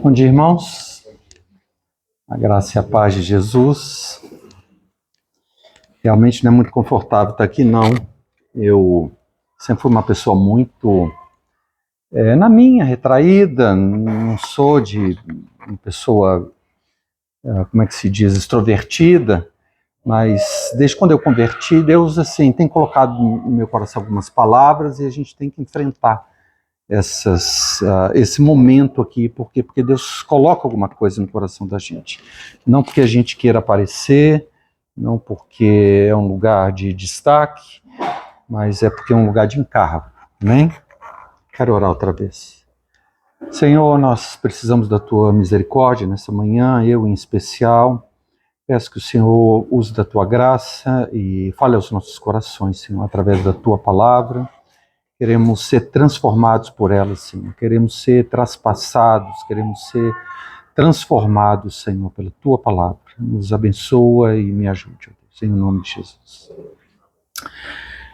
Bom dia, irmãos. A graça e a paz de Jesus. Realmente não é muito confortável estar aqui, não. Eu sempre fui uma pessoa muito, na minha, retraída. Não sou de uma pessoa, como é que se diz, extrovertida. Mas desde quando eu converti, Deus assim tem colocado no meu coração algumas palavras e a gente tem que enfrentar esse momento aqui, porque Deus coloca alguma coisa no coração da gente. Não porque a gente queira aparecer, não porque é um lugar de destaque, mas é porque é um lugar de encargo, amém? Quero orar outra vez. Senhor, nós precisamos da Tua misericórdia nessa manhã, eu em especial. Peço que o Senhor use da Tua graça e fale aos nossos corações, Senhor, através da Tua palavra. Queremos ser transformados por ela, Senhor. Queremos ser traspassados, queremos ser transformados, Senhor, pela Tua palavra. Nos abençoa e me ajude, Deus, em nome de Jesus.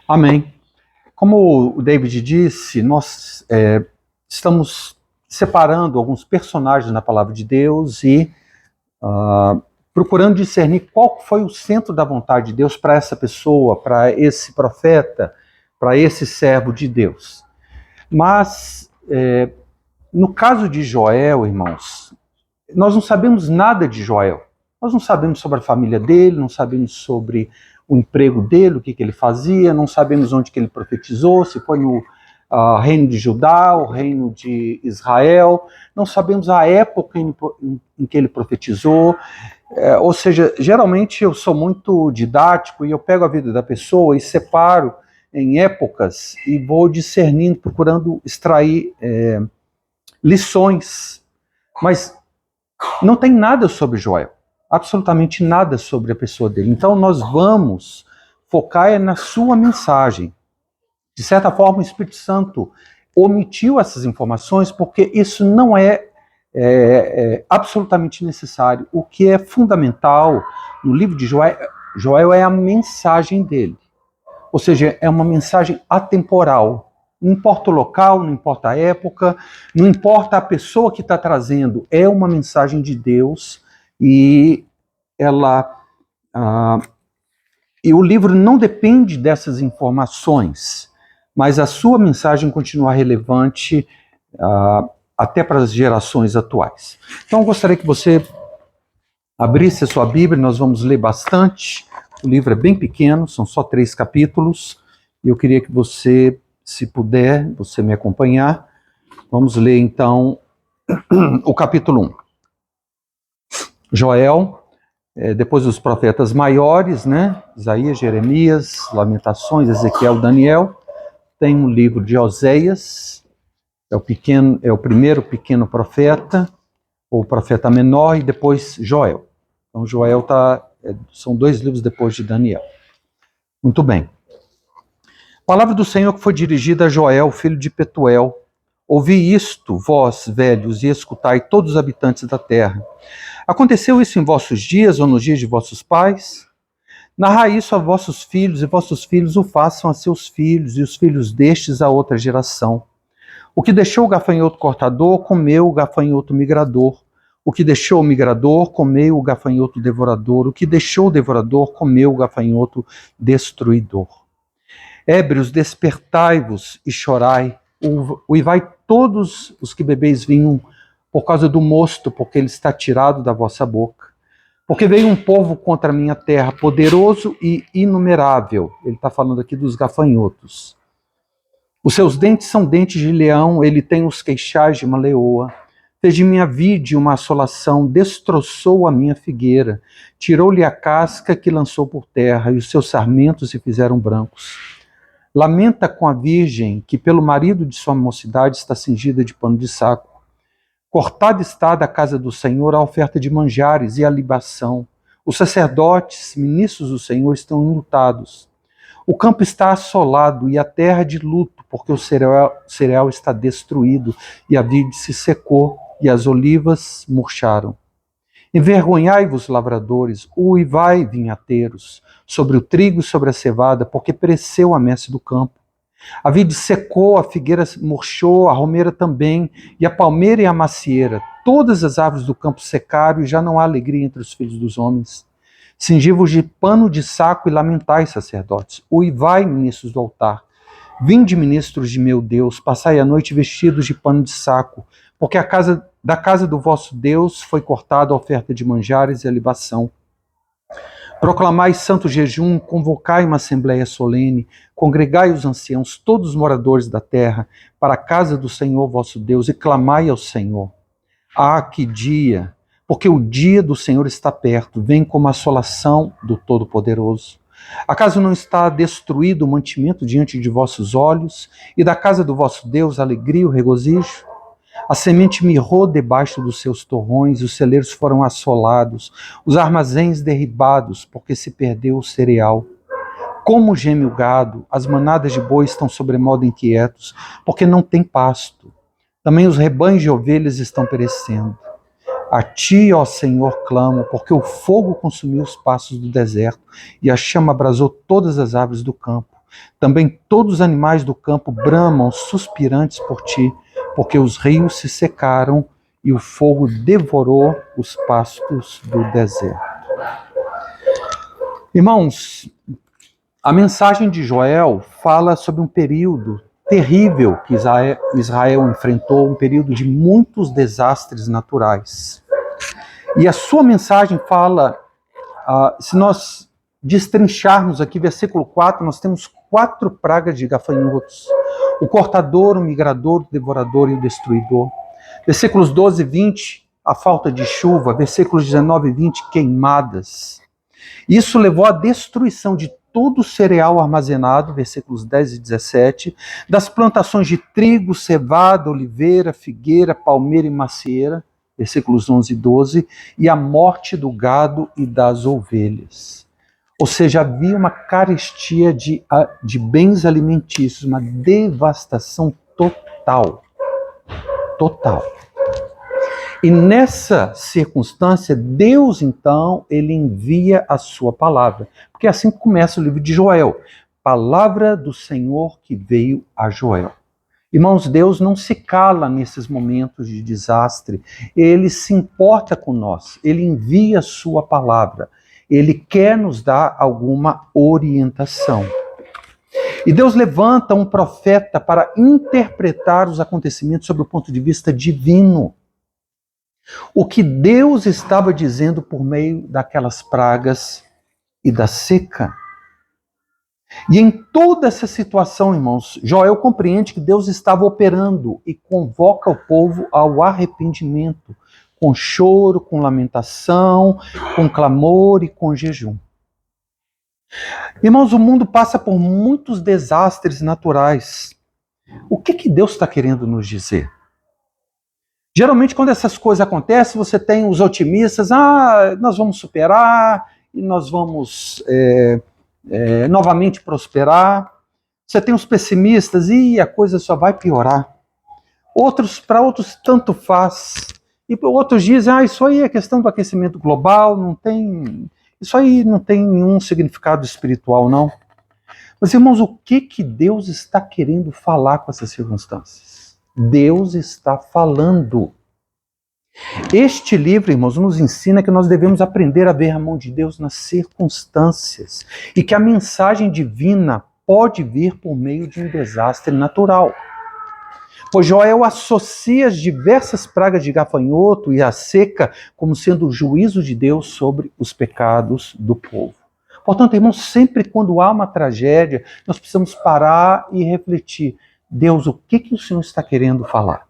Amém. Como o David disse, nós estamos separando alguns personagens na palavra de Deus e procurando discernir qual foi o centro da vontade de Deus para essa pessoa, para esse profeta, para esse servo de Deus. Mas, no caso de Joel, irmãos, nós não sabemos nada de Joel. Nós não sabemos sobre a família dele, não sabemos sobre o emprego dele, o que ele fazia, não sabemos onde que ele profetizou, se foi no reino de Judá, o reino de Israel, não sabemos a época em que ele profetizou. Ou seja, geralmente eu sou muito didático e eu pego a vida da pessoa e separo em épocas e vou discernindo, procurando extrair lições. Mas não tem nada sobre Joel, absolutamente nada sobre a pessoa dele. Então nós vamos focar na sua mensagem. De certa forma, o Espírito Santo omitiu essas informações porque isso não é absolutamente necessário. O que é fundamental no livro de Joel é a mensagem dele. Ou seja, é uma mensagem atemporal. Não importa o local, não importa a época, não importa a pessoa que está trazendo. É uma mensagem de Deus e e o livro não depende dessas informações, mas a sua mensagem continua relevante até para as gerações atuais. Então eu gostaria que você abrisse a sua Bíblia, nós vamos ler bastante. O livro é bem pequeno, são só 3 capítulos, e eu queria que você, se puder, você me acompanhar. Vamos ler então o capítulo 1. Joel, depois dos profetas maiores, né? Isaías, Jeremias, Lamentações, Ezequiel, Daniel, tem um livro de Oséias, é o primeiro pequeno profeta, ou profeta menor, e depois Joel. Então Joel são 2 livros depois de Daniel. Muito bem. Palavra do Senhor que foi dirigida a Joel, filho de Petuel. Ouvi isto, vós, velhos, e escutai todos os habitantes da terra. Aconteceu isso em vossos dias ou nos dias de vossos pais? Narrai isso a vossos filhos, e vossos filhos o façam a seus filhos, e os filhos destes a outra geração. O que deixou o gafanhoto cortador, comeu o gafanhoto migrador. O que deixou o migrador, comeu o gafanhoto devorador. O que deixou o devorador, comeu o gafanhoto destruidor. Ébrios, despertai-vos e chorai. Uivai todos os que bebeis vinho por causa do mosto, porque ele está tirado da vossa boca. Porque veio um povo contra a minha terra, poderoso e inumerável. Ele está falando aqui dos gafanhotos. Os seus dentes são dentes de leão, ele tem os queixais de uma leoa. Fez de minha vide uma assolação, destroçou a minha figueira, tirou-lhe a casca que lançou por terra, e os seus sarmentos se fizeram brancos. Lamenta com a virgem, que pelo marido de sua mocidade está cingida de pano de saco. Cortada está da casa do Senhor a oferta de manjares e a libação. Os sacerdotes, ministros do Senhor, estão enlutados. O campo está assolado e a terra de luto, porque o cereal está destruído e a vide se secou e as olivas murcharam. Envergonhai-vos, lavradores, uivai, vinhateiros, sobre o trigo e sobre a cevada, porque pereceu a messe do campo. A vide secou, a figueira murchou, a romeira também, e a palmeira e a macieira, todas as árvores do campo secaram e já não há alegria entre os filhos dos homens. Cingi-vos de pano de saco e lamentai, sacerdotes. Uivai, ministros do altar. Vinde, ministros de meu Deus, passai a noite vestidos de pano de saco, porque da casa do vosso Deus foi cortada a oferta de manjares e a libação. Proclamai santo jejum, convocai uma assembleia solene, congregai os anciãos, todos os moradores da terra, para a casa do Senhor vosso Deus, e clamai ao Senhor. Ah, que dia! Porque o dia do Senhor está perto, vem como a assolação do Todo-Poderoso. Acaso não está destruído o mantimento diante de vossos olhos, e da casa do vosso Deus a alegria e o regozijo? A semente mirrou debaixo dos seus torrões, os celeiros foram assolados, os armazéns derribados, porque se perdeu o cereal. Como geme o gado, as manadas de bois estão sobremodo inquietos, porque não tem pasto. Também os rebanhos de ovelhas estão perecendo. A ti, ó Senhor, clamo, porque o fogo consumiu os pastos do deserto e a chama abrasou todas as árvores do campo. Também todos os animais do campo bramam, suspirantes por ti, porque os rios se secaram e o fogo devorou os pastos do deserto. Irmãos, a mensagem de Joel fala sobre um período terrível que Israel enfrentou, um período de muitos desastres naturais. E a sua mensagem fala, se nós destrincharmos aqui, versículo 4, nós temos 4 pragas de gafanhotos: o cortador, o migrador, o devorador e o destruidor. Versículos 12 e 20, a falta de chuva. Versículos 19 e 20, queimadas. Isso levou à destruição de todo o cereal armazenado, versículos 10 e 17, das plantações de trigo, cevada, oliveira, figueira, palmeira e macieira, versículos 11 e 12, e a morte do gado e das ovelhas. Ou seja, havia uma carestia de bens alimentícios, uma devastação total. Total. E nessa circunstância, Deus, então, ele envia a sua palavra. Porque é assim que começa o livro de Joel. Palavra do Senhor que veio a Joel. Irmãos, Deus não se cala nesses momentos de desastre. Ele se importa com nós. Ele envia a sua palavra. Ele quer nos dar alguma orientação. E Deus levanta um profeta para interpretar os acontecimentos sob o ponto de vista divino. O que Deus estava dizendo por meio daquelas pragas e da seca. E em toda essa situação, irmãos, Joel compreende que Deus estava operando e convoca o povo ao arrependimento, com choro, com lamentação, com clamor e com jejum. Irmãos, o mundo passa por muitos desastres naturais. O que Deus está querendo nos dizer? Geralmente, quando essas coisas acontecem, você tem os otimistas, nós vamos superar e nós vamos novamente prosperar. Você tem os pessimistas, e a coisa só vai piorar. Para outros, tanto faz. E outros dizem, isso aí é questão do aquecimento global, isso aí não tem nenhum significado espiritual, não. Mas, irmãos, o que Deus está querendo falar com essas circunstâncias? Deus está falando. Este livro, irmãos, nos ensina que nós devemos aprender a ver a mão de Deus nas circunstâncias e que a mensagem divina pode vir por meio de um desastre natural. Pois Joel associa as diversas pragas de gafanhoto e a seca como sendo o juízo de Deus sobre os pecados do povo. Portanto, irmãos, sempre quando há uma tragédia, nós precisamos parar e refletir. Deus, o que o Senhor está querendo falar?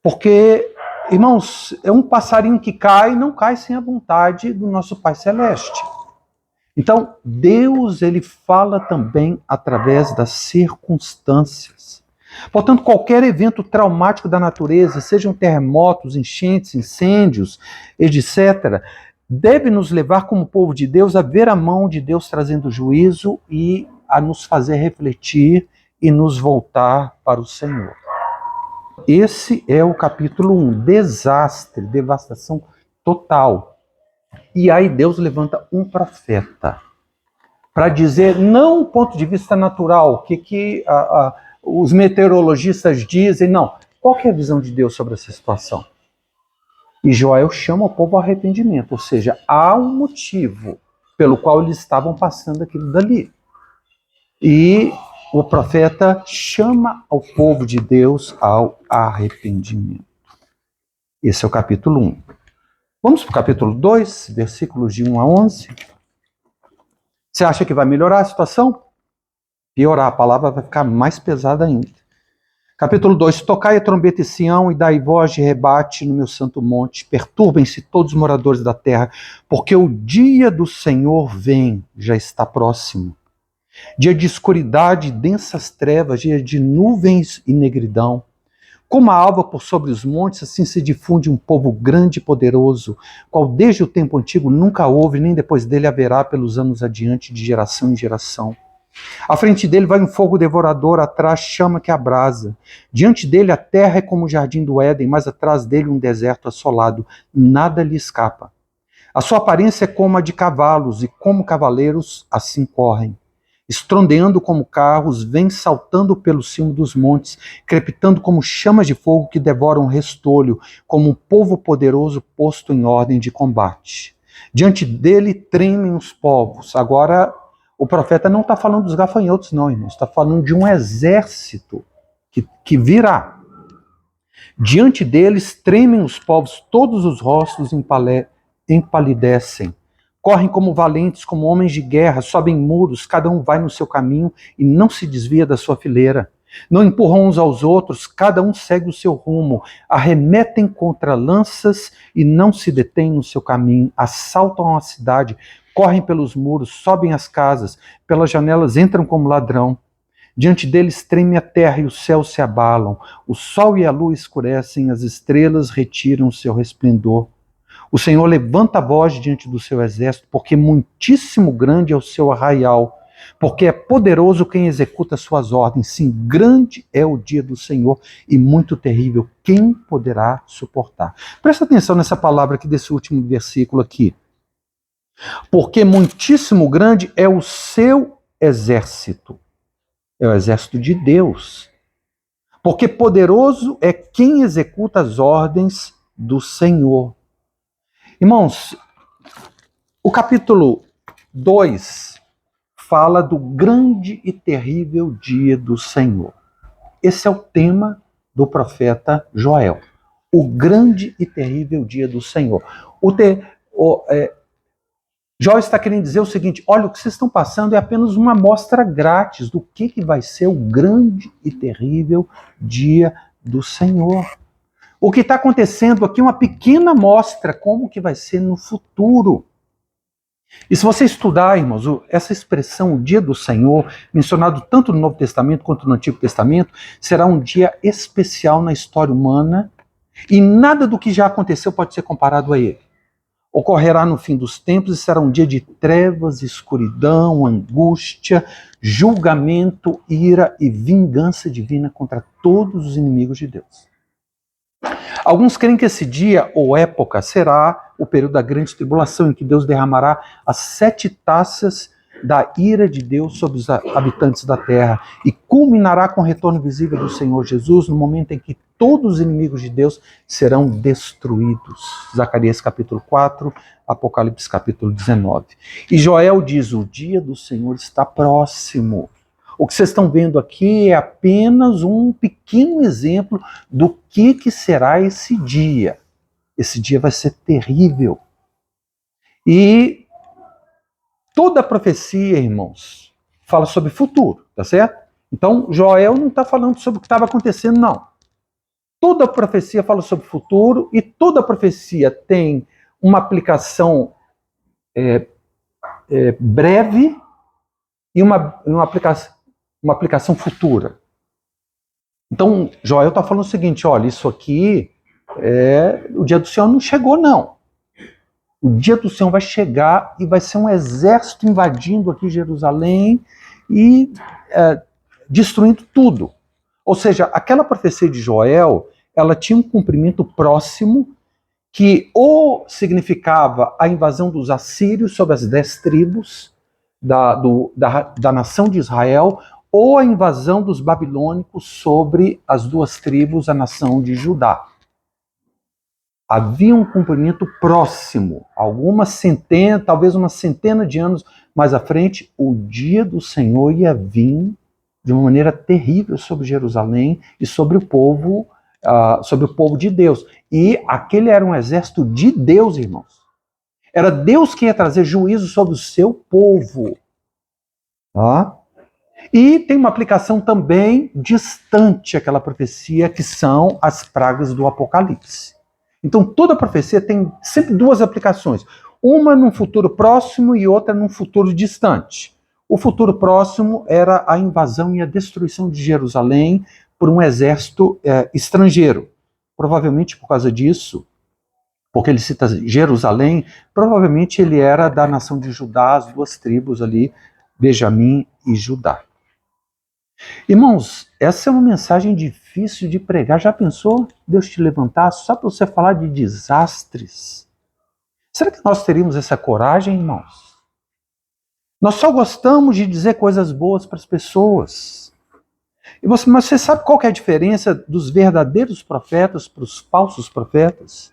Porque, irmãos, é um passarinho que cai, não cai sem a vontade do nosso Pai Celeste. Então, Deus, ele fala também através das circunstâncias. Portanto, qualquer evento traumático da natureza, sejam terremotos, enchentes, incêndios, etc., deve nos levar como povo de Deus a ver a mão de Deus trazendo juízo e a nos fazer refletir e nos voltar para o Senhor. Esse é o capítulo 1, desastre, devastação total. E aí Deus levanta um profeta para dizer, não do ponto de vista natural, o que os meteorologistas dizem, não. Qual que é a visão de Deus sobre essa situação? E Joel chama o povo ao arrependimento, ou seja, há um motivo pelo qual eles estavam passando aquilo dali. E o profeta chama o povo de Deus ao arrependimento. Esse é o capítulo 1. Vamos para o capítulo 2, versículos de 1 a 11. Você acha que vai melhorar a situação? Piorar, a palavra vai ficar mais pesada ainda. Capítulo 2. Tocai a trombeta em Sião e dai voz de rebate no meu santo monte. Perturbem-se todos os moradores da terra, porque o dia do Senhor vem, já está próximo. Dia de escuridade e densas trevas, dia de nuvens e negridão. Como a alva por sobre os montes, assim se difunde um povo grande e poderoso, qual desde o tempo antigo nunca houve, nem depois dele haverá pelos anos adiante, de geração em geração. À frente dele vai um fogo devorador, atrás chama que abrasa. Diante dele a terra é como o jardim do Éden, mas atrás dele um deserto assolado. Nada lhe escapa. A sua aparência é como a de cavalos, e como cavaleiros assim correm. Estrondeando como carros, vem saltando pelo cimo dos montes, crepitando como chamas de fogo que devoram restolho, como um povo poderoso posto em ordem de combate. Diante dele tremem os povos. Agora, o profeta não está falando dos gafanhotos, não, irmãos. Está falando de um exército que virá. Diante deles tremem os povos, todos os rostos empalidecem. Correm como valentes, como homens de guerra, sobem muros, cada um vai no seu caminho e não se desvia da sua fileira. Não empurram uns aos outros, cada um segue o seu rumo. Arremetem contra lanças e não se detêm no seu caminho. Assaltam a cidade, correm pelos muros, sobem as casas, pelas janelas entram como ladrão. Diante deles treme a terra e os céus se abalam. O sol e a lua escurecem, as estrelas retiram o seu resplendor. O Senhor levanta a voz diante do seu exército, porque muitíssimo grande é o seu arraial, porque é poderoso quem executa suas ordens. Sim, grande é o dia do Senhor e muito terrível. Quem poderá suportar? Presta atenção nessa palavra aqui desse último versículo aqui. Porque muitíssimo grande é o seu exército. É o exército de Deus. Porque poderoso é quem executa as ordens do Senhor. Irmãos, o capítulo 2 fala do grande e terrível dia do Senhor. Esse é o tema do profeta Joel. O grande e terrível dia do Senhor. Joel está querendo dizer o seguinte: olha, o que vocês estão passando é apenas uma amostra grátis do que vai ser o grande e terrível dia do Senhor. O que está acontecendo aqui é uma pequena amostra como que vai ser no futuro. E se você estudar, irmãos, essa expressão, o dia do Senhor, mencionado tanto no Novo Testamento quanto no Antigo Testamento, será um dia especial na história humana e nada do que já aconteceu pode ser comparado a ele. Ocorrerá no fim dos tempos e será um dia de trevas, escuridão, angústia, julgamento, ira e vingança divina contra todos os inimigos de Deus. Alguns creem que esse dia ou época será o período da grande tribulação, em que Deus derramará as 7 taças da ira de Deus sobre os habitantes da terra e culminará com o retorno visível do Senhor Jesus no momento em que todos os inimigos de Deus serão destruídos. Zacarias capítulo 4, Apocalipse capítulo 19. E Joel diz: o dia do Senhor está próximo. O que vocês estão vendo aqui é apenas um pequeno exemplo do que será esse dia. Esse dia vai ser terrível. E toda a profecia, irmãos, fala sobre futuro, tá certo? Então, Joel não está falando sobre o que estava acontecendo, não. Toda a profecia fala sobre futuro e toda a profecia tem uma aplicação breve e uma aplicação futura. Então, Joel está falando o seguinte: olha, isso aqui, o dia do Senhor não chegou, não. O dia do Senhor vai chegar e vai ser um exército invadindo aqui Jerusalém e destruindo tudo. Ou seja, aquela profecia de Joel, ela tinha um cumprimento próximo que ou significava a invasão dos assírios sobre as 10 tribos da nação de Israel, ou a invasão dos babilônicos sobre as 2 tribos, a nação de Judá. havia um cumprimento próximo, algumas centenas, talvez uma centena de anos mais à frente, o dia do Senhor ia vir de uma maneira terrível sobre Jerusalém e sobre o povo de Deus. E aquele era um exército de Deus, irmãos. Era Deus que ia trazer juízo sobre o seu povo. Tá? E tem uma aplicação também distante àquela profecia, que são as pragas do Apocalipse. Então toda profecia tem sempre duas aplicações. Uma num futuro próximo e outra num futuro distante. O futuro próximo era a invasão e a destruição de Jerusalém por um exército estrangeiro. Provavelmente por causa disso, porque ele cita Jerusalém, provavelmente ele era da nação de Judá, as duas tribos ali, Benjamim e Judá. Irmãos, essa é uma mensagem difícil de pregar. Já pensou Deus te levantar só para você falar de desastres? Será que nós teríamos essa coragem, irmãos? Nós só gostamos de dizer coisas boas para as pessoas. Mas você sabe qual que é a diferença dos verdadeiros profetas para os falsos profetas?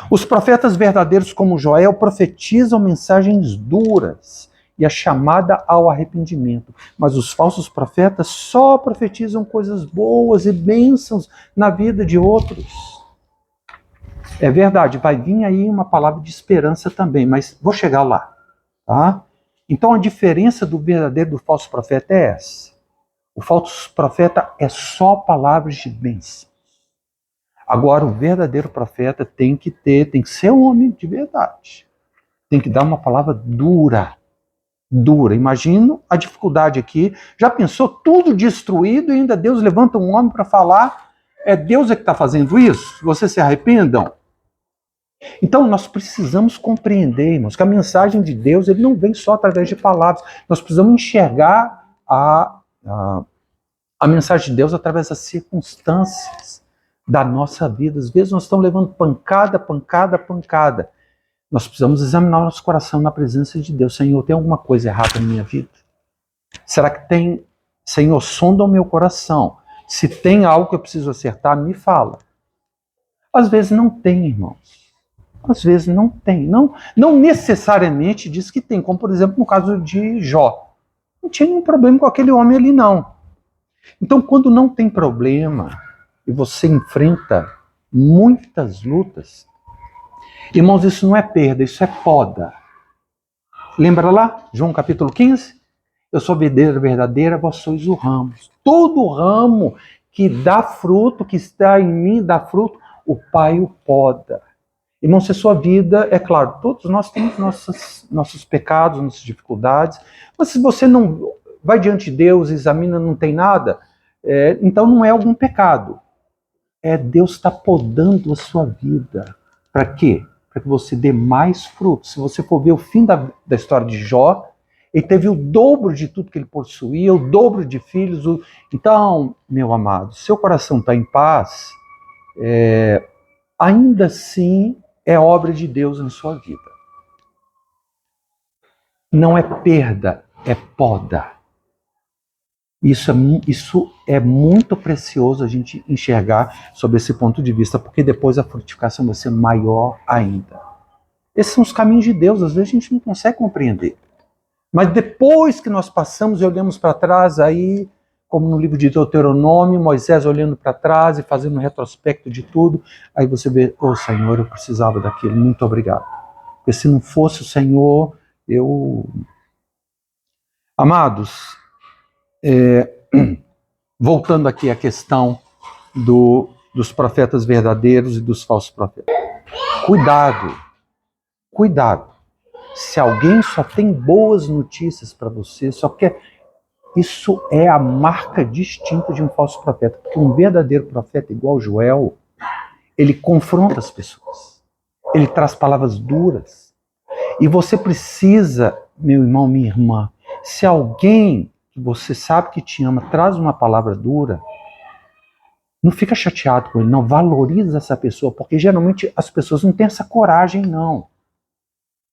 Os profetas verdadeiros, como Joel, profetizam mensagens duras e a chamada ao arrependimento. Mas os falsos profetas só profetizam coisas boas e bênçãos na vida de outros. É verdade, vai vir aí uma palavra de esperança também, mas vou chegar lá. Tá? Então a diferença do verdadeiro e do falso profeta é essa. O falso profeta é só palavras de bênção. Agora o verdadeiro profeta tem que ser um homem de verdade. Tem que dar uma palavra dura. Imagino a dificuldade aqui. Já pensou tudo destruído e ainda Deus levanta um homem para falar? É Deus que está fazendo isso? Vocês se arrependam? Então nós precisamos compreender, irmãos, que a mensagem de Deus ele não vem só através de palavras. Nós precisamos enxergar a mensagem de Deus através das circunstâncias da nossa vida. Às vezes nós estamos levando pancada. Nós precisamos examinar nosso coração na presença de Deus. Senhor, tem alguma coisa errada na minha vida? Será que tem? Senhor, sonda o meu coração. Se tem algo que eu preciso acertar, me fala. Às vezes não tem, irmãos. Às vezes não tem. Não necessariamente diz que tem, como por exemplo no caso de Jó. Não tinha nenhum problema com aquele homem ali, não. Então, quando não tem problema e você enfrenta muitas lutas, irmãos, isso não é perda, isso é poda. Lembra lá, João capítulo 15? Eu sou a videira verdadeira, vós sois o ramo. Todo ramo que dá fruto, que está em mim, dá fruto, o Pai o poda. Irmão, se a sua vida, é claro, todos nós temos nossos pecados, nossas dificuldades, mas se você não vai diante de Deus, examina, não tem nada, então não é algum pecado. Deus está podando a sua vida. Para quê? Para que você dê mais frutos. Se você for ver o fim da história de Jó, ele teve o dobro de tudo que ele possuía, o dobro de filhos. Então, meu amado, seu coração está em paz, ainda assim é obra de Deus na sua vida. Não é perda, é poda. Isso é muito precioso a gente enxergar sob esse ponto de vista, porque depois a frutificação vai ser maior ainda. Esses são os caminhos de Deus, às vezes a gente não consegue compreender. Mas depois que nós passamos e olhamos para trás, aí, como no livro de Deuteronômio, Moisés olhando para trás e fazendo um retrospecto de tudo, aí você vê, Senhor, eu precisava daquilo, muito obrigado. Porque se não fosse o Senhor, Amados, voltando aqui à questão dos profetas verdadeiros e dos falsos profetas. Cuidado. Se alguém só tem boas notícias para você, só quer... Isso é a marca distinta de um falso profeta. Porque um verdadeiro profeta igual Joel, ele confronta as pessoas. Ele traz palavras duras. E você precisa, meu irmão, minha irmã, se alguém que você sabe que te ama traz uma palavra dura, não fica chateado com ele, não. Valoriza essa pessoa, porque geralmente as pessoas não têm essa coragem, não.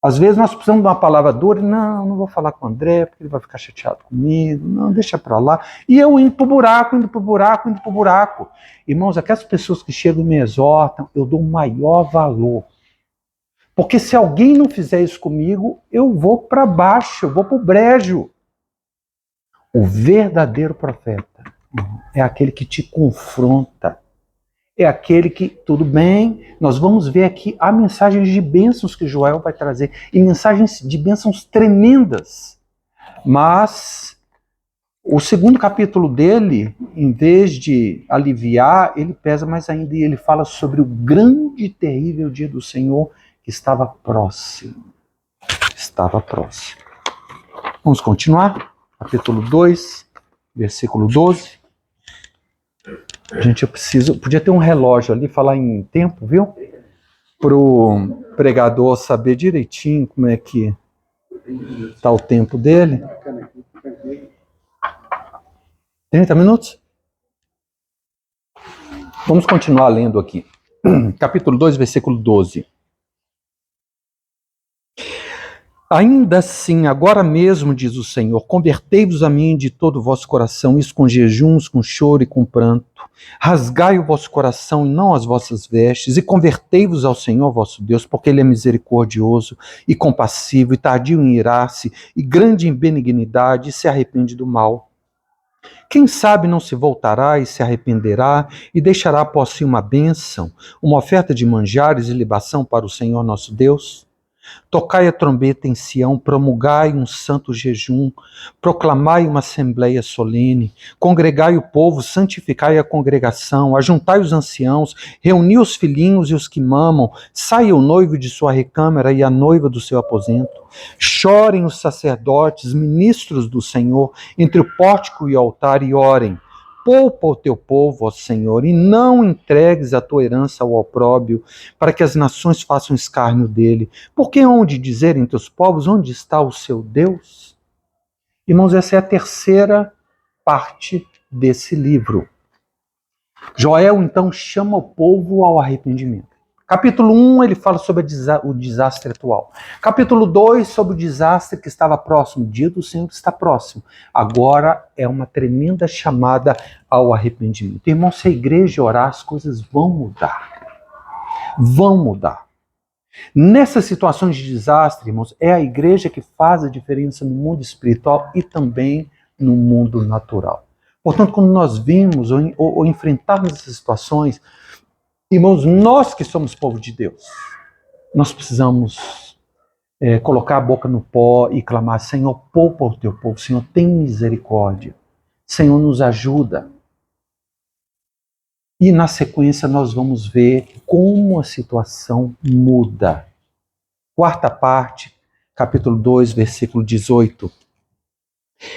Às vezes nós precisamos de uma palavra dura, não vou falar com o André, porque ele vai ficar chateado comigo, não, deixa pra lá. E eu indo pro buraco, indo pro buraco. Irmãos, aquelas pessoas que chegam e me exortam, eu dou o maior valor. Porque se alguém não fizer isso comigo, eu vou para baixo, eu vou pro brejo. O verdadeiro profeta é aquele que te confronta. É aquele que, tudo bem, nós vamos ver aqui a mensagem de bênçãos que Joel vai trazer, e mensagens de bênçãos tremendas. Mas o segundo capítulo dele, em vez de aliviar, ele pesa mais ainda, e ele fala sobre o grande e terrível dia do Senhor que estava próximo. Estava próximo. Vamos continuar? Capítulo 2, versículo 12. Gente, podia ter um relógio ali, falar em tempo, viu? Para o pregador saber direitinho como é que está o tempo dele. 30 minutos? Vamos continuar lendo aqui. Capítulo 2, versículo 12. Ainda assim, agora mesmo, diz o Senhor, convertei-vos a mim de todo o vosso coração, isso com jejuns, com choro e com pranto. Rasgai o vosso coração e não as vossas vestes, e convertei-vos ao Senhor vosso Deus, porque Ele é misericordioso e compassivo, e tardio em irar-se, e grande em benignidade, e se arrepende do mal. Quem sabe não se voltará e se arrependerá, e deixará após si uma bênção, uma oferta de manjares e libação para o Senhor nosso Deus? Tocai a trombeta em Sião, promulgai um santo jejum, proclamai uma assembleia solene, congregai o povo, santificai a congregação, ajuntai os anciãos, reuni os filhinhos e os que mamam, saia o noivo de sua recâmara e a noiva do seu aposento. Chorem os sacerdotes, ministros do Senhor, entre o pórtico e o altar, e orem. Poupa o teu povo, ó Senhor, e não entregues a tua herança ao opróbio, para que as nações façam escárnio dele. Porque onde dizer entre os povos, onde está o seu Deus? Irmãos, essa é a terceira parte desse livro. Joel, então, chama o povo ao arrependimento. Capítulo 1, ele fala sobre o desastre atual. Capítulo 2, sobre o desastre que estava próximo. O dia do Senhor está próximo. Agora é uma tremenda chamada ao arrependimento. Irmão, se a igreja orar, as coisas vão mudar. Vão mudar. Nessas situações de desastre, irmãos, é a igreja que faz a diferença no mundo espiritual e também no mundo natural. Portanto, quando nós vimos ou enfrentarmos essas situações, irmãos, nós que somos povo de Deus, nós precisamos colocar a boca no pó e clamar: Senhor, poupa o teu povo, Senhor, tem misericórdia, Senhor, nos ajuda. E na sequência nós vamos ver como a situação muda. Quarta parte, capítulo 2, versículo 18.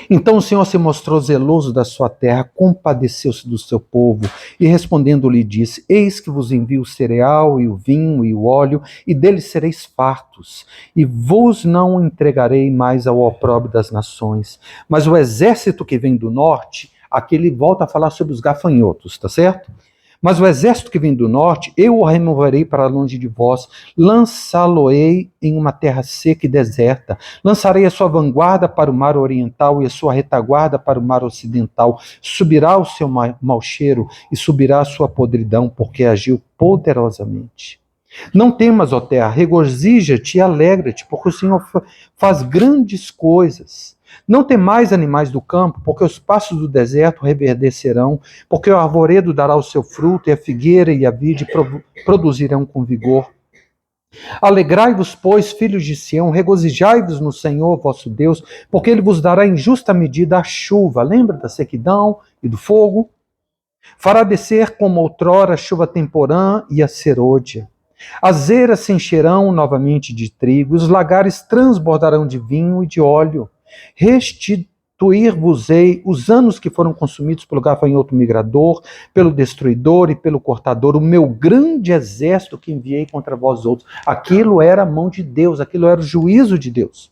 Então o Senhor se mostrou zeloso da sua terra, compadeceu-se do seu povo, e respondendo-lhe disse: Eis que vos envio o cereal, e o vinho, e o óleo, e deles sereis fartos, e vos não entregarei mais ao opróbrio das nações. Mas o exército que vem do norte, aqui ele volta a falar sobre os gafanhotos, tá certo? Mas o exército que vem do norte, eu o removerei para longe de vós, lançá-lo-ei em uma terra seca e deserta. Lançarei a sua vanguarda para o mar oriental e a sua retaguarda para o mar ocidental. Subirá o seu mau cheiro e subirá a sua podridão, porque agiu poderosamente. Não temas, ó terra, regozija-te e alegra-te, porque o Senhor faz grandes coisas. Não temais, animais do campo, porque os pastos do deserto reverdecerão, porque o arvoredo dará o seu fruto, e a figueira e a vide produzirão com vigor. Alegrai-vos, pois, filhos de Sião, regozijai-vos no Senhor vosso Deus, porque ele vos dará em justa medida a chuva. Lembra da sequidão e do fogo? Fará descer como outrora a chuva temporã e a serôdia. As eiras se encherão novamente de trigo, os lagares transbordarão de vinho e de óleo. Restituir-vos-ei os anos que foram consumidos pelo gafanhoto migrador, pelo destruidor e pelo cortador, o meu grande exército que enviei contra vós outros. Aquilo era a mão de Deus, aquilo era o juízo de Deus.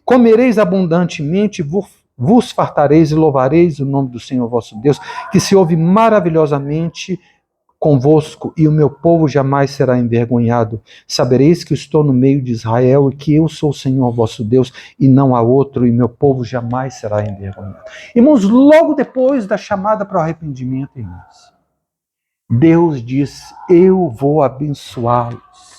Comereis abundantemente, vos fartareis e louvareis o nome do Senhor vosso Deus, que se ouve maravilhosamente convosco, e o meu povo jamais será envergonhado. Sabereis que estou no meio de Israel e que eu sou o Senhor vosso Deus, e não há outro, e meu povo jamais será envergonhado. Irmãos, logo depois da chamada para o arrependimento, irmãos, Deus diz: eu vou abençoá-los.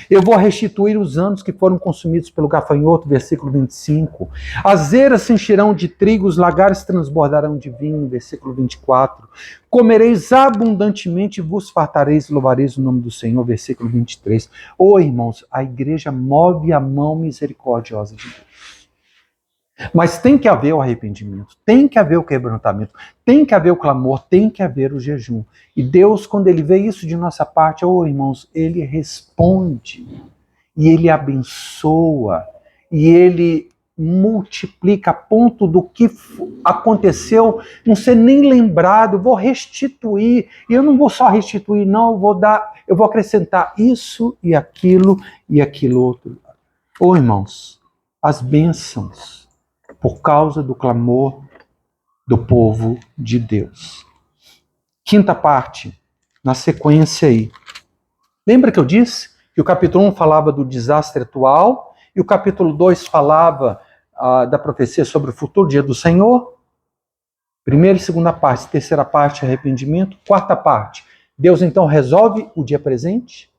Eu vou restituir os anos que foram consumidos pelo gafanhoto, versículo 25. As eiras se encherão de trigo, os lagares transbordarão de vinho, versículo 24. Comereis abundantemente e vos fartareis e louvareis o nome do Senhor, versículo 23. Ô irmãos, a igreja move a mão misericordiosa de Deus. Mas tem que haver o arrependimento, tem que haver o quebrantamento, tem que haver o clamor, tem que haver o jejum. E Deus, quando Ele vê isso de nossa parte, irmãos, Ele responde, e Ele abençoa, e Ele multiplica a ponto do que aconteceu não ser nem lembrado. Vou restituir, e eu não vou só restituir, não, eu vou acrescentar isso e aquilo outro. Irmãos, as bênçãos, por causa do clamor do povo de Deus. Quinta parte, na sequência aí. Lembra que eu disse que o capítulo 1 falava do desastre atual e o capítulo 2 falava da profecia sobre o futuro dia do Senhor? Primeira e segunda parte. Terceira parte, arrependimento. Quarta parte, Deus então resolve o dia presente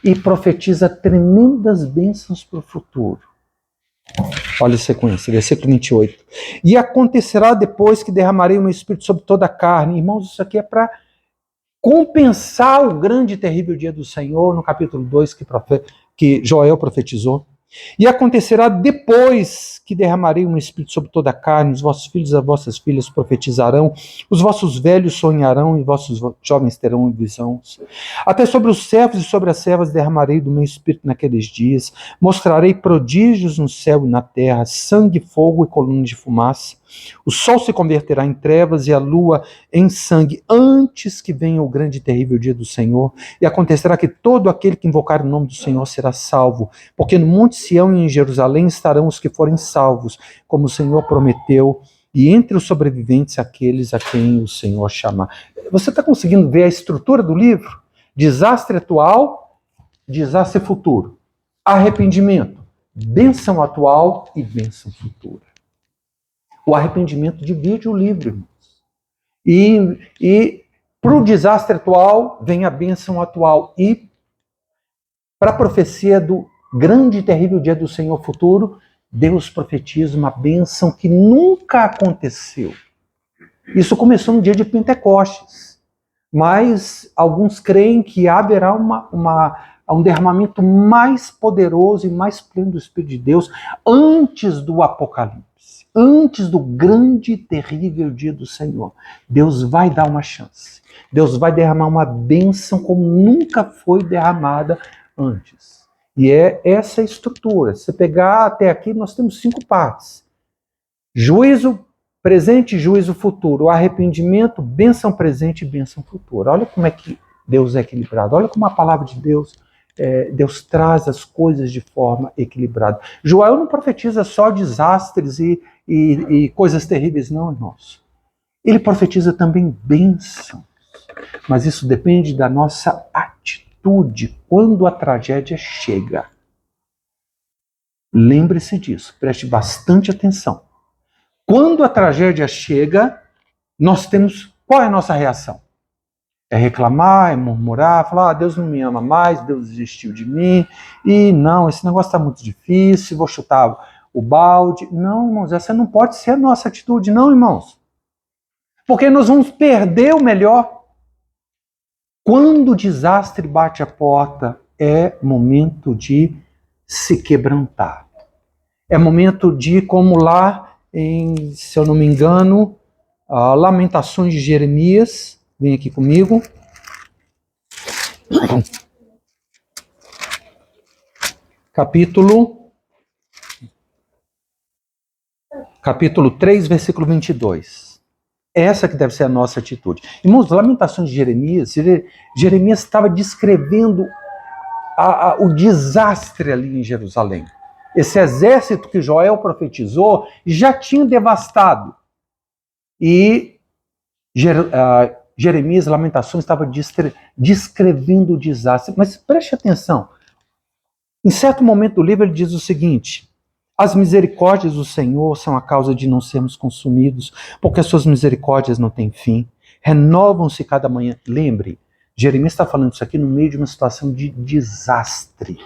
e profetiza tremendas bênçãos para o futuro. Olha a sequência, versículo 28. E acontecerá depois que derramarei o meu espírito sobre toda a carne. Irmãos, isso aqui é para compensar o grande e terrível dia do Senhor, no capítulo 2 que Joel profetizou. E acontecerá depois que derramarei o meu espírito sobre toda a carne, os vossos filhos e as vossas filhas profetizarão, os vossos velhos sonharão e vossos jovens terão visões. Até sobre os servos e sobre as servas derramarei do meu espírito naqueles dias, mostrarei prodígios no céu e na terra, sangue, fogo e coluna de fumaça. O sol se converterá em trevas e a lua em sangue, antes que venha o grande e terrível dia do Senhor. E acontecerá que todo aquele que invocar o nome do Senhor será salvo, porque no monte Sião e em Jerusalém estarão os que forem salvos, como o Senhor prometeu, e entre os sobreviventes aqueles a quem o Senhor chamar. Você está conseguindo ver a estrutura do livro? Desastre atual, desastre futuro. Arrependimento, bênção atual e bênção futura. O arrependimento divide o livro, irmãos. E para o desastre atual vem a bênção atual. E para a profecia do grande e terrível dia do Senhor futuro, Deus profetiza uma bênção que nunca aconteceu. Isso começou no dia de Pentecostes. Mas alguns creem que haverá um derramamento mais poderoso e mais pleno do Espírito de Deus antes do Apocalipse. Antes do grande e terrível dia do Senhor. Deus vai dar uma chance. Deus vai derramar uma bênção como nunca foi derramada antes. E é essa estrutura. Se você pegar até aqui, nós temos 5 partes. Juízo presente e juízo futuro. Arrependimento, bênção presente e bênção futura. Olha como é que Deus é equilibrado. Olha como a palavra de Deus, Deus traz as coisas de forma equilibrada. Joel não profetiza só desastres e coisas terríveis, não, irmãos. Ele profetiza também bênçãos. Mas isso depende da nossa atitude quando a tragédia chega. Lembre-se disso, preste bastante atenção. Quando a tragédia chega, nós temos... Qual é a nossa reação? É reclamar, é murmurar, falar, Deus não me ama mais, Deus desistiu de mim, e não, esse negócio está muito difícil, vou chutar o balde. Não, irmãos, essa não pode ser a nossa atitude, não, irmãos. Porque nós vamos perder o melhor. Quando o desastre bate a porta, é momento de se quebrantar. É momento de, como lá, se eu não me engano, Lamentações de Jeremias, vem aqui comigo. Capítulo 3, versículo 22. Essa que deve ser a nossa atitude. Irmãos, Lamentações de Jeremias estava descrevendo o desastre ali em Jerusalém. Esse exército que Joel profetizou já tinha devastado. E Jeremias, Lamentações, estava descrevendo o desastre. Mas preste atenção. Em certo momento do livro ele diz o seguinte: as misericórdias do Senhor são a causa de não sermos consumidos, porque as suas misericórdias não têm fim. Renovam-se cada manhã. Lembre, Jeremias está falando isso aqui no meio de uma situação de desastre.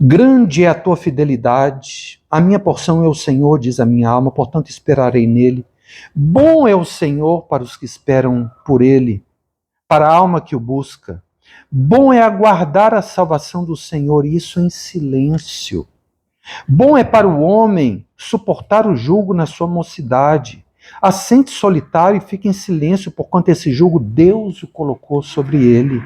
Grande é a tua fidelidade, a minha porção é o Senhor, diz a minha alma, portanto esperarei nele. Bom é o Senhor para os que esperam por ele, para a alma que o busca. Bom é aguardar a salvação do Senhor, isso em silêncio. Bom é para o homem suportar o jugo na sua mocidade. Assente solitário e fique em silêncio, porquanto esse jugo Deus o colocou sobre ele.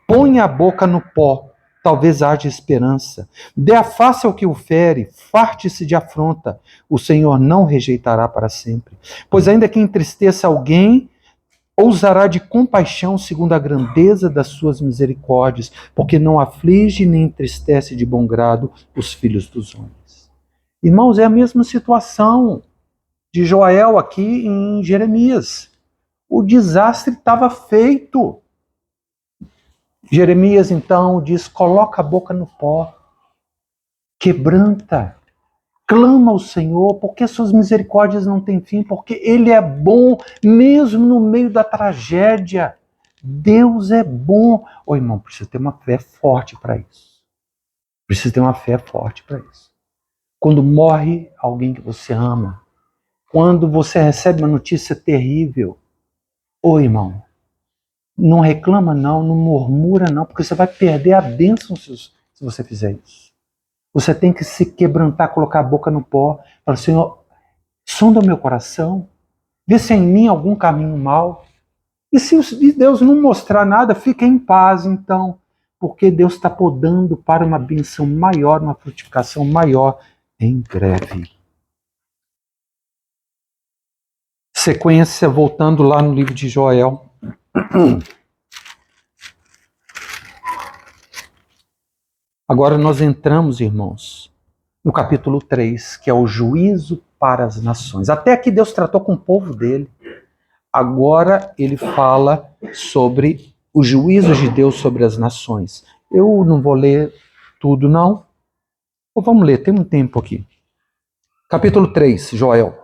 Põe a boca no pó, talvez haja esperança. Dê a face ao que o fere, farte-se de afronta. O Senhor não rejeitará para sempre. Pois ainda que entristeça alguém, ousará de compaixão segundo a grandeza das suas misericórdias, porque não aflige nem entristece de bom grado os filhos dos homens. Irmãos, é a mesma situação de Joel aqui em Jeremias. O desastre estava feito. Jeremias então diz: coloca a boca no pó, quebranta, clama ao Senhor, porque suas misericórdias não têm fim, porque Ele é bom, mesmo no meio da tragédia. Deus é bom. Ô irmão, precisa ter uma fé forte para isso. Precisa ter uma fé forte para isso. Quando morre alguém que você ama, quando você recebe uma notícia terrível, ô irmão, não reclama não, não murmura não, porque você vai perder a bênção se você fizer isso. Você tem que se quebrantar, colocar a boca no pó, falar: Senhor, sonda o meu coração, vê se é em mim algum caminho mau. E se Deus não mostrar nada, fica em paz então, porque Deus está podando para uma bênção maior, uma frutificação maior em breve. Sequência, voltando lá no livro de Joel. Agora nós entramos, irmãos, no capítulo 3, que é o juízo para as nações. Até aqui Deus tratou com o povo dele. Agora ele fala sobre os juízos de Deus sobre as nações. Eu não vou ler tudo, não. Ou vamos ler, tem um tempo aqui. Capítulo 3, Joel.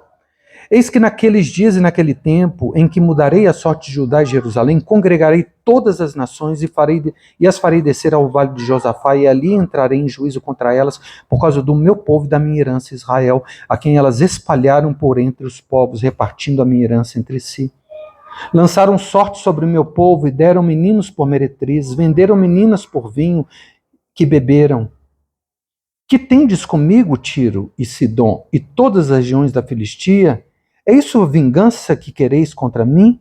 Eis que naqueles dias e naquele tempo, em que mudarei a sorte de Judá e Jerusalém, congregarei todas as nações e as farei descer ao vale de Josafá, e ali entrarei em juízo contra elas, por causa do meu povo e da minha herança Israel, a quem elas espalharam por entre os povos, repartindo a minha herança entre si. Lançaram sorte sobre o meu povo e deram meninos por meretrizes, venderam meninas por vinho que beberam. Que tendes comigo, Tiro e Sidom, e todas as regiões da Filistia? É isso a vingança que quereis contra mim?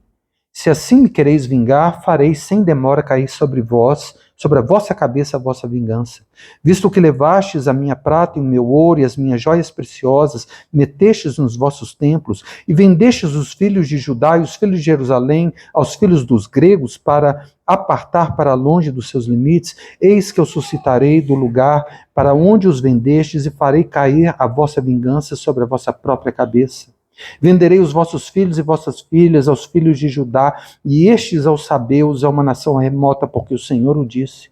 Se assim me quereis vingar, farei sem demora cair sobre vós, sobre a vossa cabeça a vossa vingança. Visto que levastes a minha prata e o meu ouro e as minhas joias preciosas, metestes nos vossos templos, e vendestes os filhos de Judá e os filhos de Jerusalém aos filhos dos gregos para apartar para longe dos seus limites, eis que eu suscitarei do lugar para onde os vendestes e farei cair a vossa vingança sobre a vossa própria cabeça. Venderei os vossos filhos e vossas filhas aos filhos de Judá, e estes aos sabeus, a uma nação remota, porque o Senhor o disse.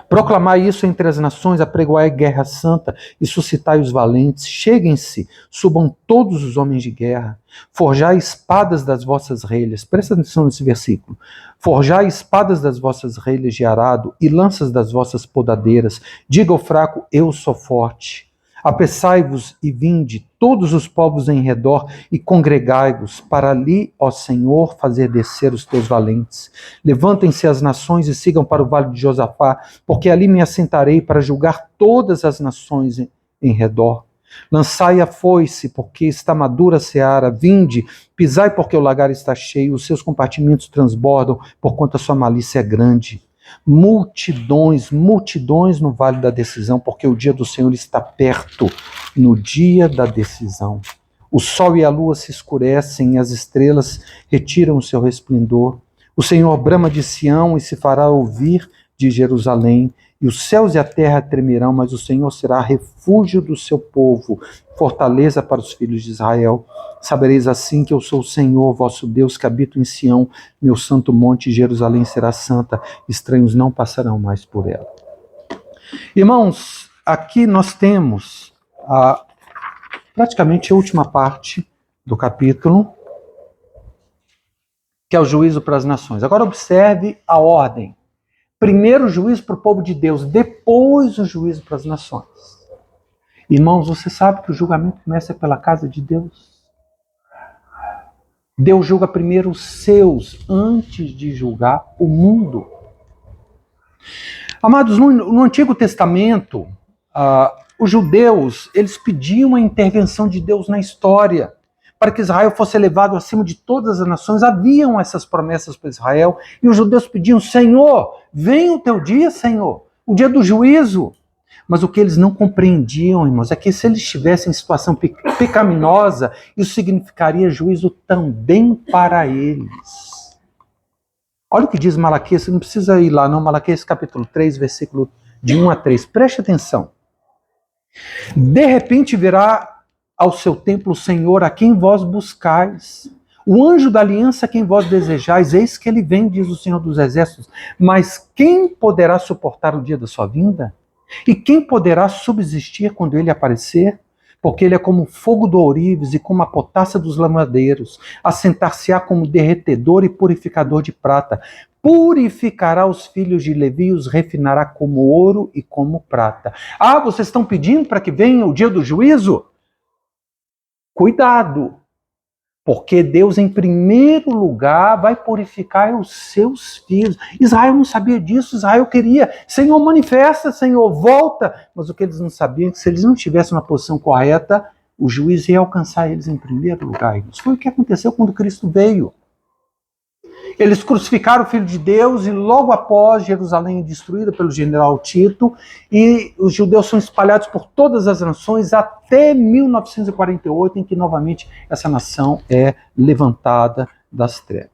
Proclamai isso entre as nações, apregoai guerra santa e suscitai os valentes. Cheguem-se, subam todos os homens de guerra. Forjai espadas das vossas relhas. Presta atenção nesse versículo. Forjai espadas das vossas relhas de arado e lanças das vossas podadeiras. Diga ao fraco: eu sou forte. Apressai-vos e vinde, todos os povos em redor, e congregai-vos, para ali, ó Senhor, fazer descer os teus valentes. Levantem-se as nações e sigam para o vale de Josafá, porque ali me assentarei para julgar todas as nações em redor. Lançai a foice, porque está madura a seara. Vinde, pisai, porque o lagar está cheio, os seus compartimentos transbordam, porquanto a sua malícia é grande. Multidões, multidões no vale da decisão, porque o dia do Senhor está perto, no dia da decisão. O sol e a lua se escurecem, e as estrelas retiram o seu resplendor. O Senhor brama de Sião e se fará ouvir de Jerusalém, e os céus e a terra tremerão, mas o Senhor será refúgio do seu povo, fortaleza para os filhos de Israel. Sabereis assim que eu sou o Senhor, vosso Deus, que habito em Sião, meu santo monte, Jerusalém será santa, estranhos não passarão mais por ela. Irmãos, aqui nós temos praticamente a última parte do capítulo, que é o juízo para as nações. Agora observe a ordem. Primeiro o juízo para o povo de Deus, depois o juízo para as nações. Irmãos, você sabe que o julgamento começa pela casa de Deus? Deus julga primeiro os seus, antes de julgar o mundo. Amados, no Antigo Testamento, os judeus, eles pediam a intervenção de Deus na história, para que Israel fosse elevado acima de todas as nações. Haviam essas promessas para Israel, e os judeus pediam: Senhor, venha o teu dia, Senhor, o dia do juízo. Mas o que eles não compreendiam, irmãos, é que se eles estivessem em situação pecaminosa, isso significaria juízo também para eles. Olha o que diz Malaquias, você não precisa ir lá não, Malaquias capítulo 3, versículo de 1 a 3, preste atenção. De repente virá ao seu templo o Senhor, a quem vós buscais, o anjo da aliança a quem vós desejais, eis que ele vem, diz o Senhor dos Exércitos. Mas quem poderá suportar o dia da sua vinda? E quem poderá subsistir quando ele aparecer? Porque ele é como o fogo do ourives e como a potássia dos lamadeiros. Assentar-se-á como derretedor e purificador de prata. Purificará os filhos de Levi e os refinará como ouro e como prata. Ah, vocês estão pedindo para que venha o dia do juízo? Cuidado! Porque Deus, em primeiro lugar, vai purificar os seus filhos. Israel não sabia disso. Israel queria: Senhor, manifesta, Senhor, volta. Mas o que eles não sabiam é que se eles não estivessem na posição correta, o juiz ia alcançar eles em primeiro lugar. Isso foi o que aconteceu quando Cristo veio. Eles crucificaram o Filho de Deus e logo após Jerusalém é destruída pelo general Tito e os judeus são espalhados por todas as nações até 1948, em que novamente essa nação é levantada das trevas.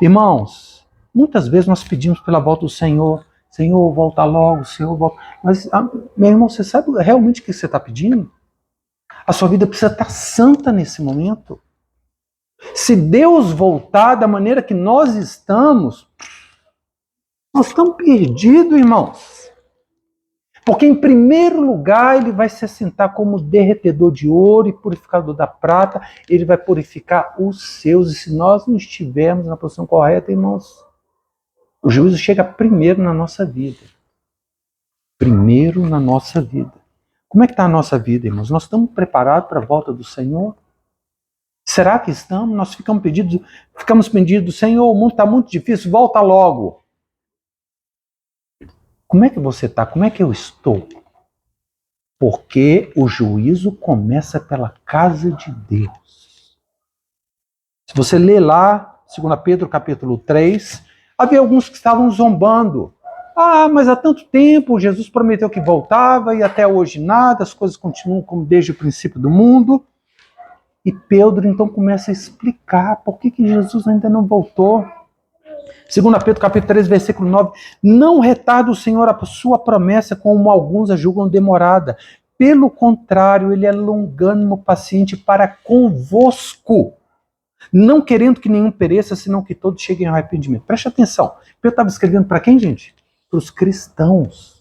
Irmãos, muitas vezes nós pedimos pela volta do Senhor: Senhor, volta logo, Senhor, volta. Mas, meu irmão, você sabe realmente o que você está pedindo? A sua vida precisa estar santa nesse momento. Se Deus voltar da maneira que nós estamos perdidos, irmãos. Porque, em primeiro lugar, ele vai se assentar como derretedor de ouro e purificador da prata. Ele vai purificar os seus. E se nós não estivermos na posição correta, irmãos, o juízo chega primeiro na nossa vida. Primeiro na nossa vida. Como é que está a nossa vida, irmãos? Nós estamos preparados para a volta do Senhor? Será que estamos? Nós ficamos pedindo: Senhor, o mundo está muito difícil, volta logo. Como é que você está? Como é que eu estou? Porque o juízo começa pela casa de Deus. Se você ler lá, 2 Pedro capítulo 3, havia alguns que estavam zombando. Ah, mas há tanto tempo Jesus prometeu que voltava e até hoje nada, as coisas continuam como desde o princípio do mundo. E Pedro então começa a explicar por que Jesus ainda não voltou. 2 Pedro capítulo 3, versículo 9. Não retarda o Senhor a sua promessa, como alguns a julgam demorada. Pelo contrário, ele é longânimo, paciente para convosco, não querendo que nenhum pereça, senão que todos cheguem ao arrependimento. Preste atenção. Pedro estava escrevendo para quem, gente? Para os cristãos.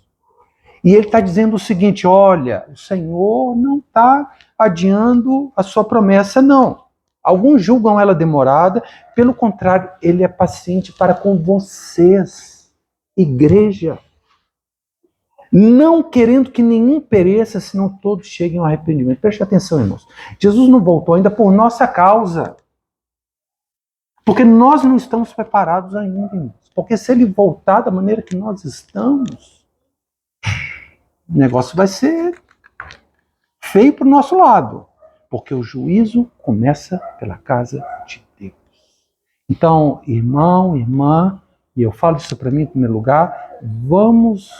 E ele está dizendo o seguinte: olha, o Senhor não está adiando a sua promessa, não. Alguns julgam ela demorada, pelo contrário, ele é paciente para com vocês, igreja. Não querendo que nenhum pereça, senão todos cheguem ao arrependimento. Preste atenção, irmãos. Jesus não voltou ainda por nossa causa. Porque nós não estamos preparados ainda, irmãos. Porque se ele voltar da maneira que nós estamos, o negócio vai ser feio para o nosso lado. Porque o juízo começa pela casa de Deus. Então, irmão, irmã, e eu falo isso para mim em primeiro lugar, vamos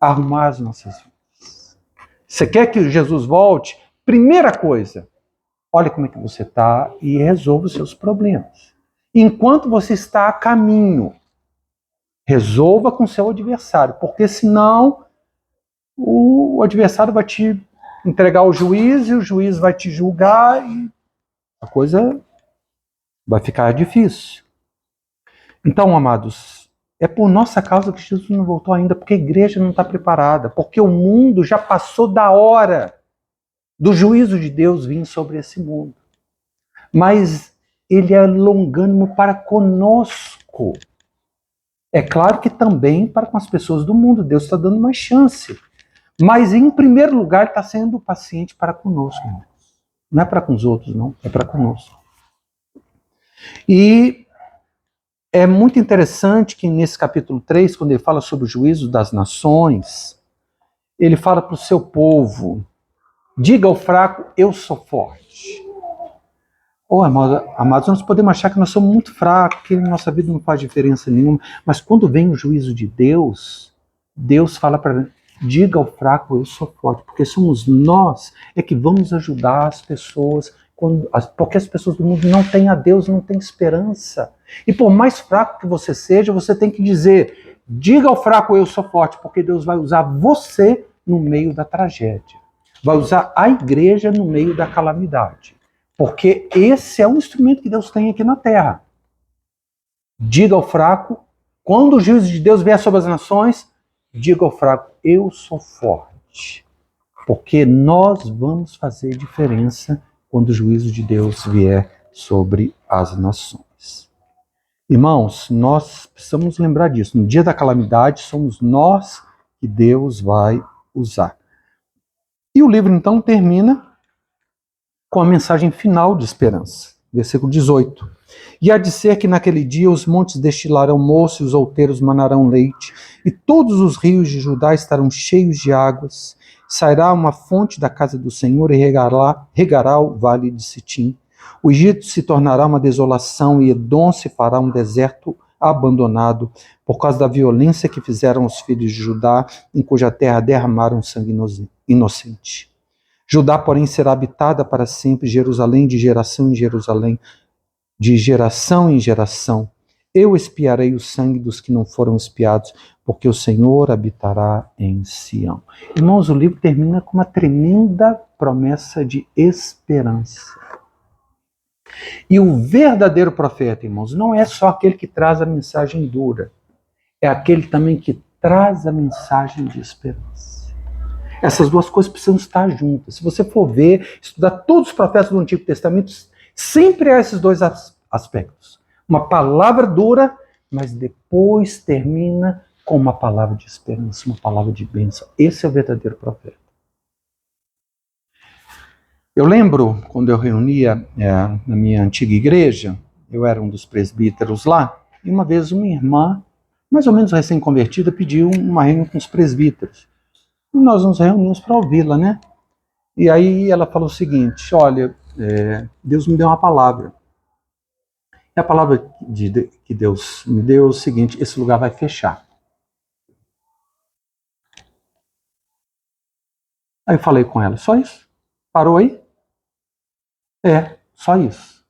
arrumar as nossas vidas. Você quer que Jesus volte? Primeira coisa, olha como é que você está e resolva os seus problemas. Enquanto você está a caminho, Resolva com seu adversário, porque senão o adversário vai te entregar ao juiz e o juiz vai te julgar e a coisa vai ficar difícil. Então, amados, é por nossa causa que Jesus não voltou ainda, porque a igreja não está preparada, porque o mundo já passou da hora do juízo de Deus vir sobre esse mundo. Mas ele é longânimo para conosco. É claro que também para com as pessoas do mundo, Deus está dando mais chance. Mas, em primeiro lugar, está sendo paciente para conosco, irmãos. Não é para com os outros, não. É para conosco. E é muito interessante que nesse capítulo 3, quando ele fala sobre o juízo das nações, ele fala para o seu povo, diga ao fraco, eu sou forte. Amados, nós podemos achar que nós somos muito fracos, que nossa vida não faz diferença nenhuma, mas quando vem o juízo de Deus, Deus fala para diga ao fraco, eu sou forte, porque somos nós que vamos ajudar as pessoas, porque as pessoas do mundo não têm a Deus, não têm esperança. E por mais fraco que você seja, você tem que dizer, diga ao fraco, eu sou forte, porque Deus vai usar você no meio da tragédia. Vai usar a igreja no meio da calamidade. Porque esse é um instrumento que Deus tem aqui na terra. Diga ao fraco, quando o juízo de Deus vier sobre as nações, diga ao fraco, eu sou forte. Porque nós vamos fazer diferença quando o juízo de Deus vier sobre as nações. Irmãos, nós precisamos lembrar disso. No dia da calamidade, somos nós que Deus vai usar. E o livro, então, termina com a mensagem final de esperança. Versículo 18. E há de ser que naquele dia os montes destilarão moço e os outeiros manarão leite, e todos os rios de Judá estarão cheios de águas. Sairá uma fonte da casa do Senhor e regará o vale de Sitim. O Egito se tornará uma desolação e Edom se fará um deserto abandonado, por causa da violência que fizeram os filhos de Judá, em cuja terra derramaram sangue inocente. Judá, porém, será habitada para sempre, Jerusalém de geração em Jerusalém, de geração em geração. Eu expiarei o sangue dos que não foram expiados, porque o Senhor habitará em Sião. Irmãos, o livro termina com uma tremenda promessa de esperança. E o verdadeiro profeta, irmãos, não é só aquele que traz a mensagem dura, é aquele também que traz a mensagem de esperança. Essas duas coisas precisam estar juntas. Se você for ver, estudar todos os profetas do Antigo Testamento, sempre há esses dois aspectos. Uma palavra dura, mas depois termina com uma palavra de esperança, uma palavra de bênção. Esse é o verdadeiro profeta. Eu lembro, quando eu reunia na minha antiga igreja, eu era um dos presbíteros lá, e uma vez uma irmã, mais ou menos recém-convertida, pediu uma reunião com os presbíteros. E nós nos reunimos para ouvi-la, né? E aí ela falou o seguinte, olha, Deus me deu uma palavra. E a palavra que Deus me deu é o seguinte, esse lugar vai fechar. Aí eu falei com ela, só isso? Parou aí? Só isso.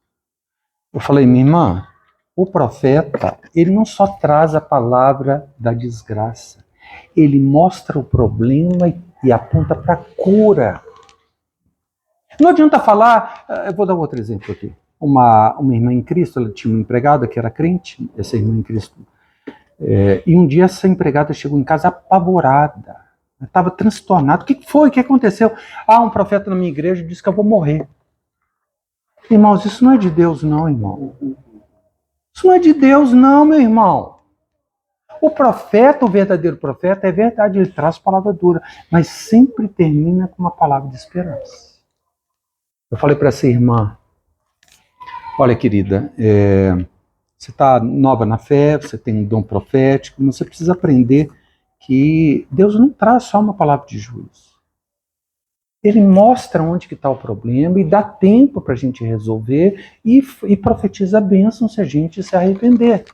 Eu falei, minha irmã, o profeta, ele não só traz a palavra da desgraça, ele mostra o problema e aponta para a cura. Não adianta falar, eu vou dar outro exemplo aqui. Uma irmã em Cristo, ela tinha uma empregada que era crente, essa irmã em Cristo. E um dia essa empregada chegou em casa apavorada. Estava transtornada. O que foi? O que aconteceu? Um profeta na minha igreja disse que eu vou morrer. Irmãos, isso não é de Deus não, irmão. Isso não é de Deus não, meu irmão. O profeta, o verdadeiro profeta, é verdade, ele traz palavra dura, mas sempre termina com uma palavra de esperança. Eu falei para essa irmã, olha querida, você está nova na fé, você tem um dom profético, mas você precisa aprender que Deus não traz só uma palavra de juízo. Ele mostra onde que está o problema e dá tempo para a gente resolver e profetiza a bênção se a gente se arrepender.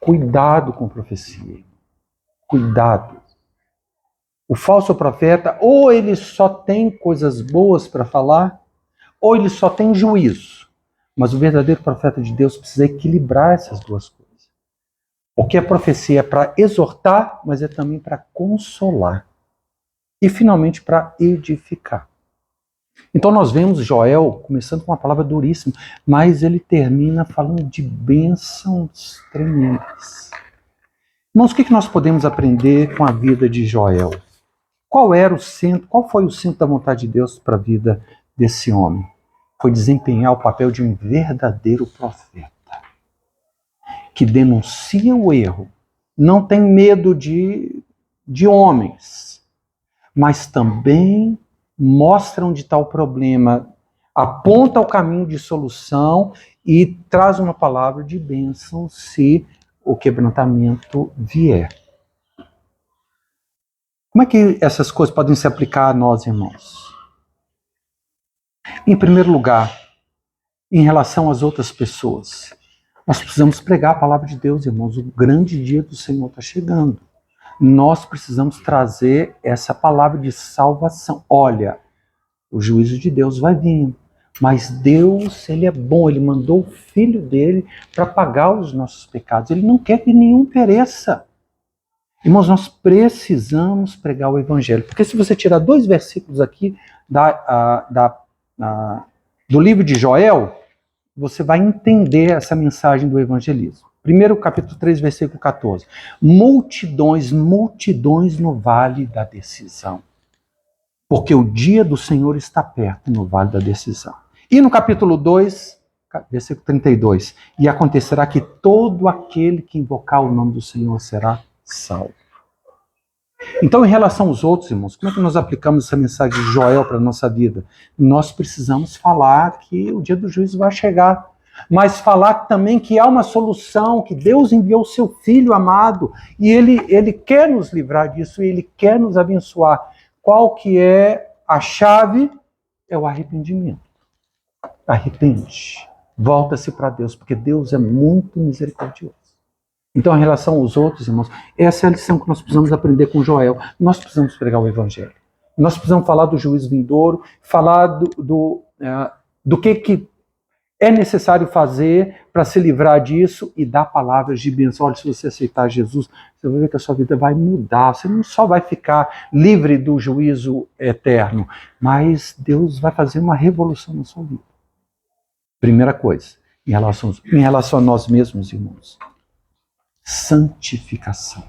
Cuidado com profecia. Cuidado. O falso profeta, ou ele só tem coisas boas para falar, ou ele só tem juízo. Mas o verdadeiro profeta de Deus precisa equilibrar essas duas coisas. Porque a profecia é para exortar, mas é também para consolar. E finalmente para edificar. Então nós vemos Joel começando com uma palavra duríssima, mas ele termina falando de bênçãos tremendas. Irmãos, o que nós podemos aprender com a vida de Joel? Qual era o centro, qual foi o centro da vontade de Deus para a vida desse homem? Foi desempenhar o papel de um verdadeiro profeta, que denuncia o erro, não tem medo de homens, mas também mostra onde está o problema, aponta o caminho de solução e traz uma palavra de bênção se o quebrantamento vier. Como é que essas coisas podem se aplicar a nós, irmãos? Em primeiro lugar, em relação às outras pessoas, nós precisamos pregar a palavra de Deus, irmãos. O grande dia do Senhor está chegando. Nós precisamos trazer essa palavra de salvação. Olha, o juízo de Deus vai vir, mas Deus, Ele é bom, Ele mandou o Filho dele para pagar os nossos pecados. Ele não quer que nenhum pereça. Irmãos, nós precisamos pregar o Evangelho, porque se você tirar 2 versículos aqui do livro de Joel, você vai entender essa mensagem do evangelismo. Primeiro, capítulo 3, versículo 14. Multidões, multidões no vale da decisão. Porque o dia do Senhor está perto no vale da decisão. E no capítulo 2, versículo 32. E acontecerá que todo aquele que invocar o nome do Senhor será salvo. Então, em relação aos outros, irmãos, como é que nós aplicamos essa mensagem de Joel para a nossa vida? Nós precisamos falar que o dia do juízo vai chegar, mas falar também que há uma solução, que Deus enviou o seu Filho amado, e Ele quer nos livrar disso, e Ele quer nos abençoar. Qual que é a chave? É o arrependimento. Arrepende. Volta-se para Deus, porque Deus é muito misericordioso. Então, em relação aos outros, irmãos, essa é a lição que nós precisamos aprender com Joel. Nós precisamos pregar o Evangelho. Nós precisamos falar do juízo vindouro, falar do que é necessário fazer para se livrar disso e dar palavras de bênção. Olha, se você aceitar Jesus, você vai ver que a sua vida vai mudar. Você não só vai ficar livre do juízo eterno, mas Deus vai fazer uma revolução na sua vida. Primeira coisa, em relação a nós mesmos, irmãos. Santificação.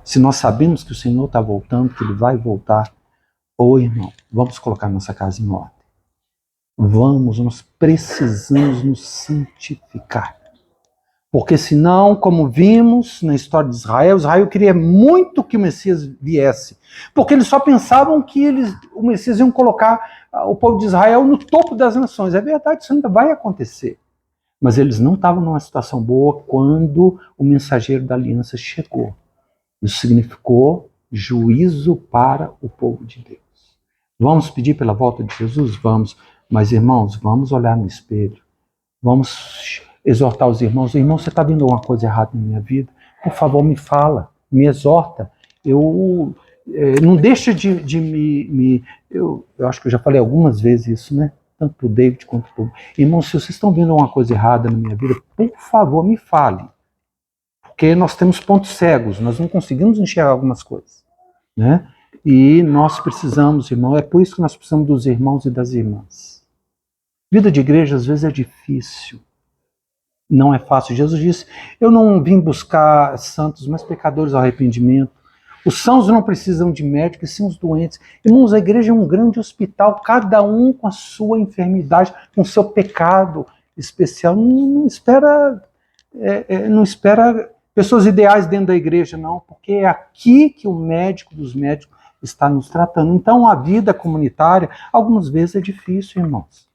Se nós sabemos que o Senhor está voltando, que Ele vai voltar, irmão, vamos colocar nossa casa em ordem. Nós precisamos nos santificar. Porque senão, como vimos na história de Israel queria muito que o Messias viesse. Porque eles só pensavam que o Messias iam colocar o povo de Israel no topo das nações. É verdade, isso ainda vai acontecer. Mas eles não estavam numa situação boa quando o mensageiro da aliança chegou. Isso significou juízo para o povo de Deus. Vamos pedir pela volta de Jesus? Vamos. Mas, irmãos, vamos olhar no espelho. Vamos exortar os irmãos. Irmão, você está vendo alguma coisa errada na minha vida? Por favor, me fala, me exorta. Não deixa eu acho que eu já falei algumas vezes isso, né? Tanto para o David quanto para o... Irmãos, se vocês estão vendo alguma coisa errada na minha vida, por favor, me fale. Porque nós temos pontos cegos, nós não conseguimos enxergar algumas coisas. Né? E nós precisamos, irmão, é por isso que nós precisamos dos irmãos e das irmãs. Vida de igreja, às vezes, é difícil. Não é fácil. Jesus disse, eu não vim buscar santos, mas pecadores ao arrependimento. Os sãos não precisam de médico, e sim os doentes. Irmãos, a igreja é um grande hospital, cada um com a sua enfermidade, com o seu pecado especial. Não espera pessoas ideais dentro da igreja, não, porque é aqui que o médico dos médicos está nos tratando. Então, a vida comunitária, algumas vezes é difícil, irmãos.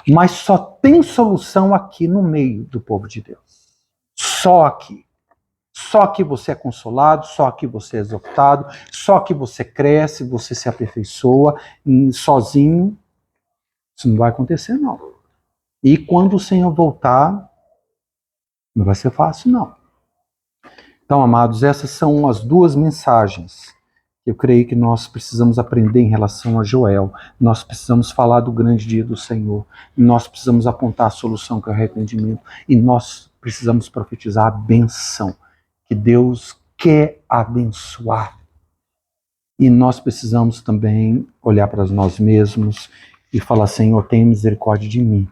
Mas só tem solução aqui no meio do povo de Deus. Só aqui. Só que você é consolado, só que você é exortado, só que você cresce, você se aperfeiçoa, sozinho. Isso não vai acontecer, não. E quando o Senhor voltar, não vai ser fácil, não. Então, amados, essas são as 2 mensagens que eu creio que nós precisamos aprender em relação a Joel. Nós precisamos falar do grande dia do Senhor. Nós precisamos apontar a solução que é o arrependimento. E nós precisamos profetizar a bênção, que Deus quer abençoar. E nós precisamos também olhar para nós mesmos e falar, Senhor, tenha misericórdia de mim.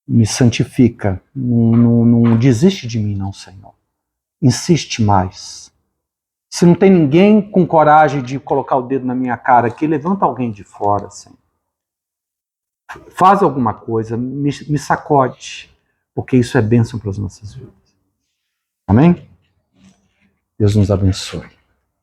Me santifica. Não desiste de mim, não, Senhor. Insiste mais. Se não tem ninguém com coragem de colocar o dedo na minha cara aqui, levanta alguém de fora, Senhor. Faz alguma coisa, me sacode, porque isso é bênção para as nossas vidas. Amém? Deus nos abençoe.